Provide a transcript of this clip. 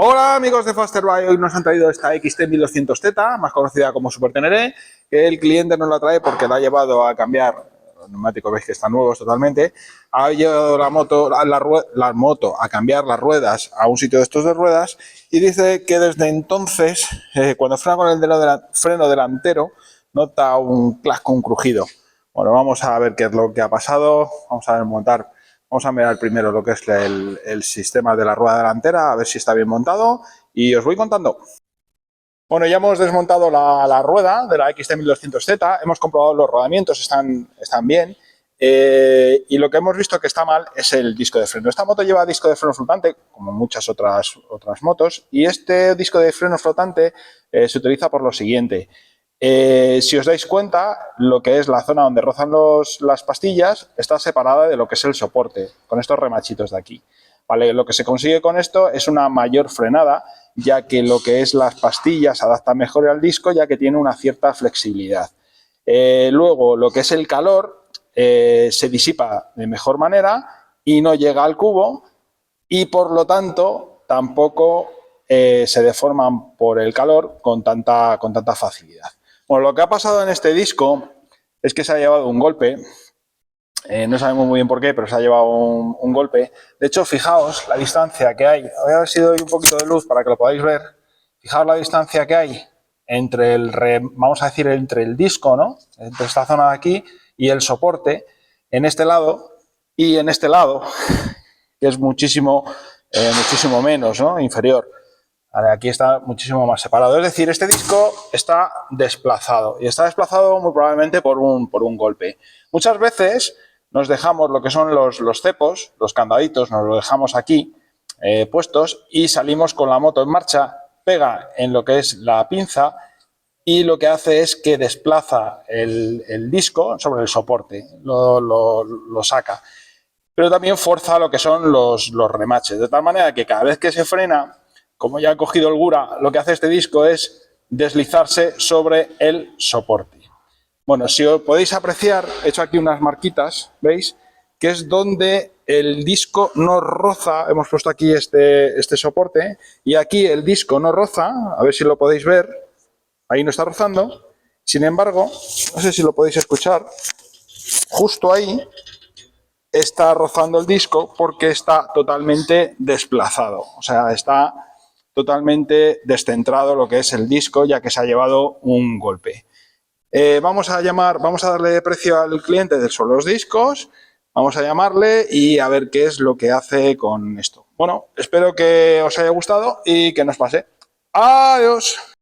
Hola amigos de Fasterbuy, hoy nos han traído esta XT1200Z, más conocida como Super Teneré, que el cliente nos la trae porque la ha llevado a cambiar, los neumáticos veis que están nuevos totalmente, ha llevado la moto a cambiar las ruedas a un sitio de estos de ruedas y dice que desde entonces, cuando frena con el freno delantero, nota un clac, un crujido. Bueno, vamos a ver qué es lo que ha pasado, vamos a montar. Vamos a mirar primero lo que es el sistema de la rueda delantera, a ver si está bien montado y os voy contando. Bueno, ya hemos desmontado la rueda de la XT1200Z, hemos comprobado los rodamientos, están bien, y lo que hemos visto que está mal es el disco de freno. Esta moto lleva disco de freno flotante, como muchas otras motos, y este disco de freno flotante se utiliza por lo siguiente. Si os dais cuenta, lo que es la zona donde rozan las pastillas está separada de lo que es el soporte, con estos remachitos de aquí. ¿Vale? Lo que se consigue con esto es una mayor frenada, ya que lo que es las pastillas se adapta mejor al disco, ya que tiene una cierta flexibilidad. Luego, lo que es el calor se disipa de mejor manera y no llega al cubo y por lo tanto tampoco se deforman por el calor con tanta facilidad. Bueno, lo que ha pasado en este disco es que se ha llevado un golpe, no sabemos muy bien por qué, pero se ha llevado un golpe. De hecho, fijaos la distancia que hay. Voy a ver si doy un poquito de luz para que lo podáis ver. Fijaos la distancia que hay entre vamos a decir, entre el disco, ¿no? Entre esta zona de aquí y el soporte, en este lado y en este lado, que es muchísimo menos, ¿no? Inferior. Vale, aquí está muchísimo más separado. Es decir, este disco está desplazado y está desplazado muy probablemente por un golpe. Muchas veces nos dejamos lo que son los cepos, los candaditos, nos los dejamos aquí puestos y salimos con la moto en marcha, pega en lo que es la pinza y lo que hace es que desplaza el disco sobre el soporte, lo saca. Pero también forza lo que son los remaches, de tal manera que cada vez que se frena, como ya ha cogido holgura, lo que hace este disco es deslizarse sobre el soporte. Bueno, si os podéis apreciar, he hecho aquí unas marquitas, ¿veis? Que es donde el disco no roza, hemos puesto aquí este soporte, y aquí el disco no roza, a ver si lo podéis ver, ahí no está rozando, sin embargo, no sé si lo podéis escuchar, justo ahí está rozando el disco porque está totalmente desplazado, o sea, está totalmente descentrado lo que es el disco, ya que se ha llevado un golpe. Vamos a darle precio al cliente de los discos, vamos a llamarle y a ver qué es lo que hace con esto. Bueno, espero que os haya gustado y que nos pase. Adiós.